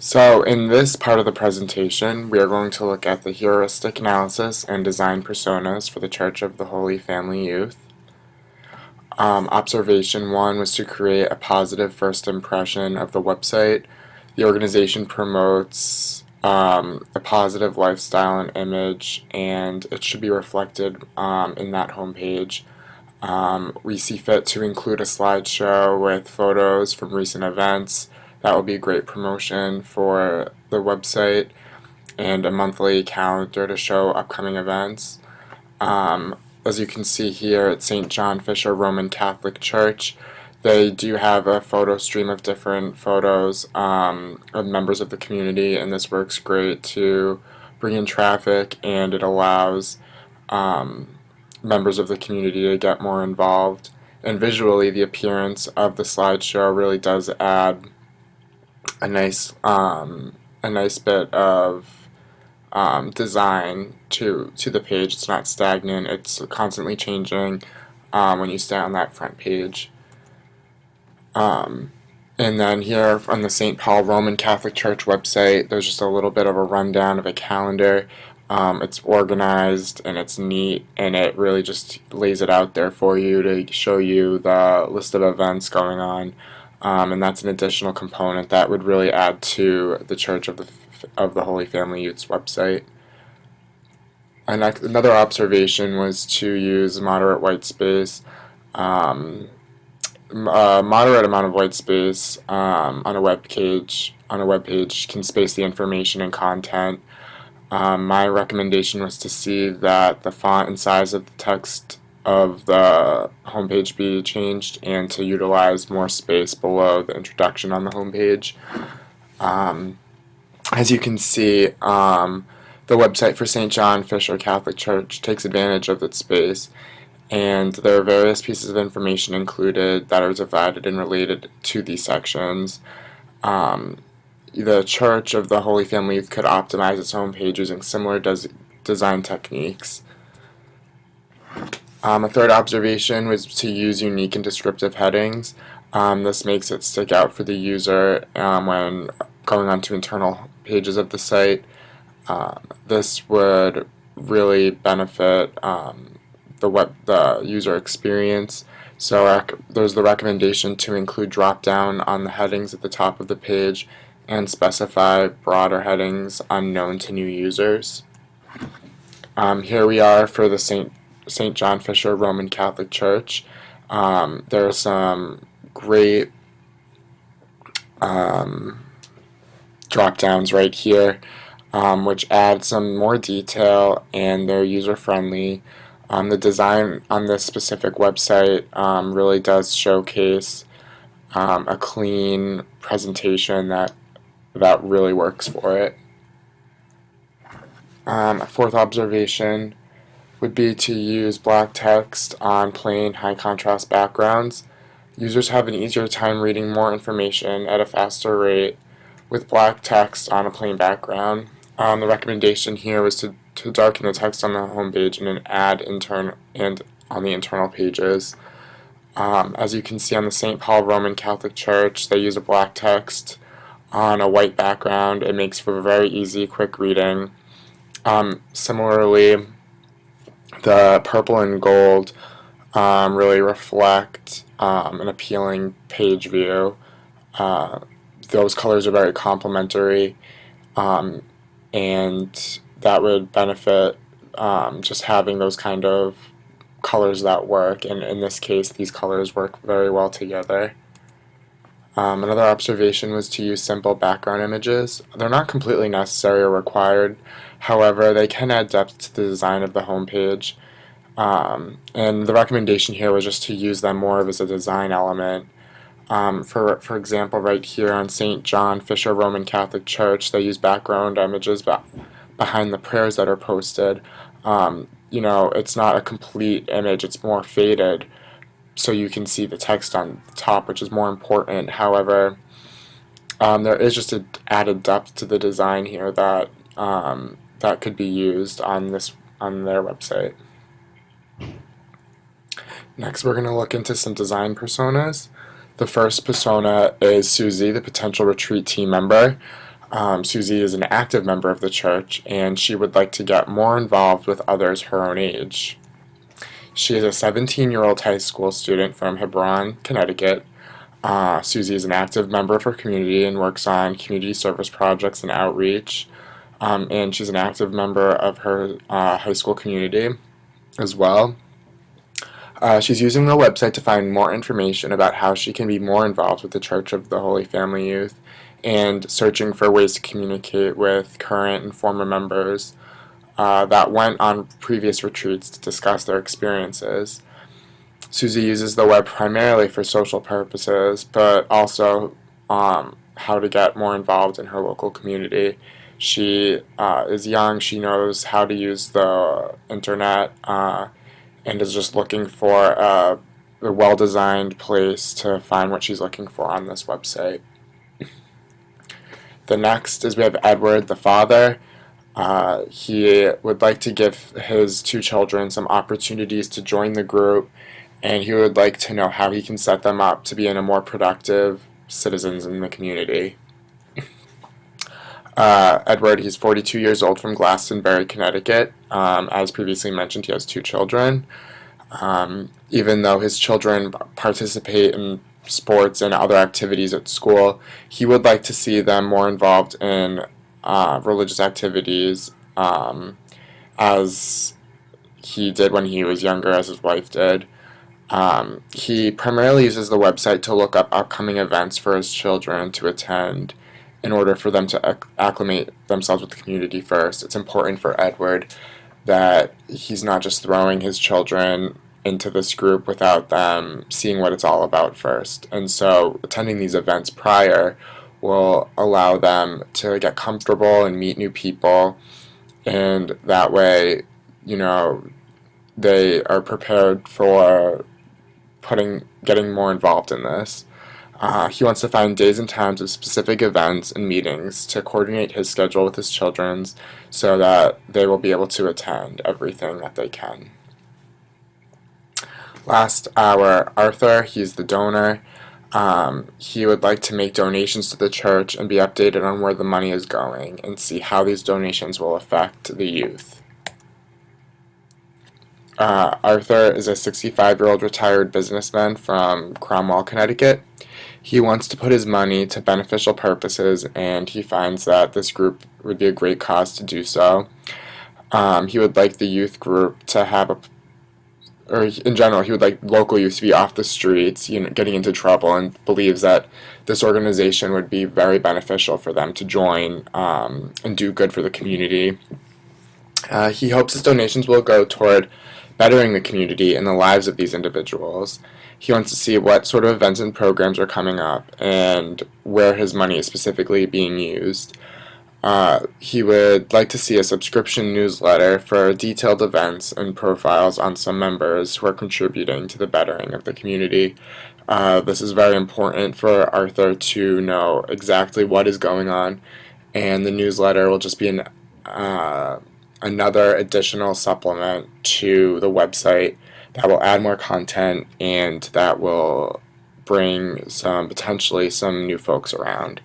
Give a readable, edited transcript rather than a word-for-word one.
So in this part of the presentation, we are going to look at the heuristic analysis and design personas for the Church of the Holy Family Youth. Observation 1 was to create a positive first impression of the website. The organization promotes a positive lifestyle and image, and it should be reflected in that homepage. We see fit to include a slideshow with photos from recent events. That will be great promotion for the website, and a monthly calendar to show upcoming events. As you can see here at St. John Fisher Roman Catholic Church, they do have a photo stream of different photos of members of the community, and this works great to bring in traffic, and it allows members of the community to get more involved. And visually, the appearance of the slideshow really does add a nice bit of design to the page. It's not stagnant. It's constantly changing when you stay on that front page. And then here on the St. Paul Roman Catholic Church website, there's just a little bit of a rundown of a calendar. It's organized and it's neat, and it really just lays it out there for you to show you the list of events going on. And that's an additional component that would really add to the Church of the Holy Family Youth's website. Another observation was to use moderate white space. A moderate amount of white space on a web page can space the information and content. My recommendation was to see that the font and size of the text of the homepage be changed, and to utilize more space below the introduction on the homepage. As you can see, the website for St. John Fisher Catholic Church takes advantage of its space, and there are various pieces of information included that are divided and related to these sections. The Church of the Holy Family Youth could optimize its homepage using similar design techniques. A third observation was to use unique and descriptive headings. This makes it stick out for the user when going onto internal pages of the site. This would really benefit the user experience. So there's the recommendation to include drop-down on the headings at the top of the page and specify broader headings unknown to new users. Here we are for the St. John Fisher Roman Catholic Church. There are some great drop-downs right here, which add some more detail, and they're user-friendly. The design on this specific website really does showcase a clean presentation that really works for it. A fourth observation would be to use black text on plain high contrast backgrounds. Users have an easier time reading more information at a faster rate with black text on a plain background. The recommendation here was to darken the text on the homepage and then add and on the internal pages. As you can see on the St. Paul Roman Catholic Church, they use a black text on a white background. It makes for very easy, quick reading. Similarly, the purple and gold really reflect an appealing page view. Those colors are very complementary, and that would benefit just having those kind of colors that work, and in this case these colors work very well together. Another observation was to use simple background images. They're not completely necessary or required, however they can add depth to the design of the homepage, and the recommendation here was just to use them more as a design element. For example, right here on St. John Fisher Roman Catholic Church, they use background images behind the prayers that are posted. It's not a complete image, it's more faded, so you can see the text on the top, which is more important. However, there is just an added depth to the design here that could be used on their website. Next, we're going to look into some design personas. The first persona is Susie, the potential retreat team member. Susie is an active member of the church, and she would like to get more involved with others her own age. She is a 17-year-old high school student from Hebron, Connecticut. Susie is an active member of her community and works on community service projects and outreach. And she's an active member of her high school community as well. She's using the website to find more information about how she can be more involved with the Church of the Holy Family Youth and searching for ways to communicate with current and former members that went on previous retreats to discuss their experiences. Susie uses the web primarily for social purposes, but also how to get more involved in her local community. She is young, she knows how to use the internet, and is just looking for a well-designed place to find what she's looking for on this website. The next is we have Edward, the father. He would like to give his two children some opportunities to join the group, and he would like to know how he can set them up to be in a more productive citizens in the community. Edward, he's 42 years old from Glastonbury, Connecticut. As previously mentioned, he has two children. Even though his children participate in sports and other activities at school, he would like to see them more involved in religious activities as he did when he was younger, as his wife did. He primarily uses the website to look up upcoming events for his children to attend in order for them to acclimate themselves with the community first. It's important for Edward that he's not just throwing his children into this group without them seeing what it's all about first. And so attending these events prior will allow them to get comfortable and meet new people, and that way, they are prepared for getting more involved in this. He wants to find days and times of specific events and meetings to coordinate his schedule with his children's so that they will be able to attend everything that they can. Last, Arthur, he's the donor. He would like to make donations to the church and be updated on where the money is going and see how these donations will affect the youth. Arthur is a 65-year-old retired businessman from Cromwell, Connecticut. He wants to put his money to beneficial purposes, and he finds that this group would be a great cause to do so. He would like the youth group to have or in general, he would like local youth to be off the streets, getting into trouble, and believes that this organization would be very beneficial for them to join and do good for the community. He hopes his donations will go toward bettering the community and the lives of these individuals. He wants to see what sort of events and programs are coming up and where his money is specifically being used. He would like to see a subscription newsletter for detailed events and profiles on some members who are contributing to the bettering of the community. This is very important for Arthur to know exactly what is going on, and the newsletter will just be another additional supplement to the website that will add more content and that will bring potentially some new folks around.